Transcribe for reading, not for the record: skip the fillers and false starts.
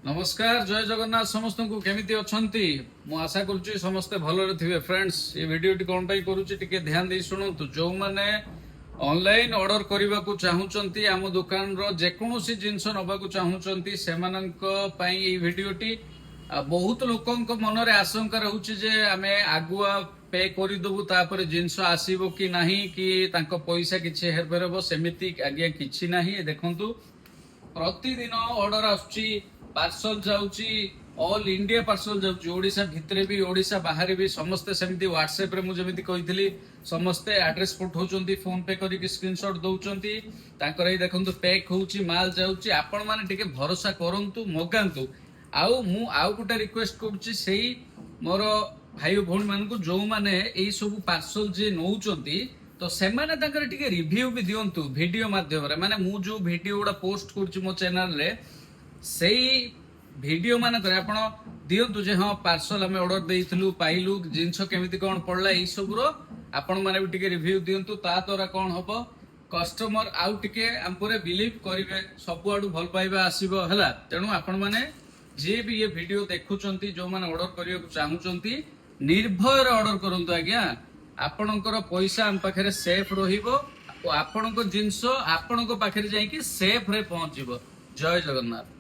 नमस्कार जय जगन्नाथ समस्त को केमिति अछंती मु आशा करूची समस्ते भलरे थिबे फ्रेंड्स ये वीडियो टी कोन पई करूची टिके ध्यान दे सुनंतु जो माने ऑनलाइन ऑर्डर करबा को चाहुचंती आम दुकान रो जे कोनोसी जिंस नबा को चाहुचंती सेमानंक पई ई वीडियो टी बहुत लोकंक मन रे आशंका रहउची जे आमे आगुआ पे करि दबु तापर जिंस आसीबो कि नाही कि तांको पैसा किछि हेरबेरबो सेमिति आगे किछि नाही देखंतु प्रतिदिन ऑर्डर आछी पार्सल जाउची ऑल इंडिया पार्सल जाउची ओडिसा भितरे भी ओडिसा बाहर भी समस्ते सेमती व्हाट्सएप रे मु जेमिति कहितली समस्ते एड्रेस पठौचंती फोन पे करी स्क्रीनशॉट दउचंती ताकर ए देखंतु पैक होउची माल जाउची आपण माने टिके भरोसा करंतु मगांतु आउ मु आउ गुटा रिक्वेस्ट करूची सेही मोर भाई भौणी मान को जो माने एई सब पार्सल जे नउचंती तो सेमाने ताकर टिके रिव्यू भी दियंतु वीडियो माध्यम रे माने मु जो वीडियो गुडा पोस्ट करूची मो चैनल रे सेही वीडियो मान करे आपण दियंतु जे हां पार्सल हमें ऑर्डर देइथलु पाइलु जिंस केमिति कोन पड़ला ई सब रो आपण माने भी टिके रिव्यू दियंतु ता तोरा कोन हबो कस्टमर आउ टिके हमपुरे बिलीव करिवे सब आडू भल पाइबा आसीबो हला तेनु आपण माने जे भी ये वीडियो देखुचंती जो माने ऑर्डर करियो चाहुचंती निर्भय ऑर्डर करंतु आज्ञा आपणकर पैसा हम पाखरे सेफ रहिबो आपणको जिंस आपणको पाखरे जाई कि सेफ रे पहुंचीबो जय जगन्नाथ।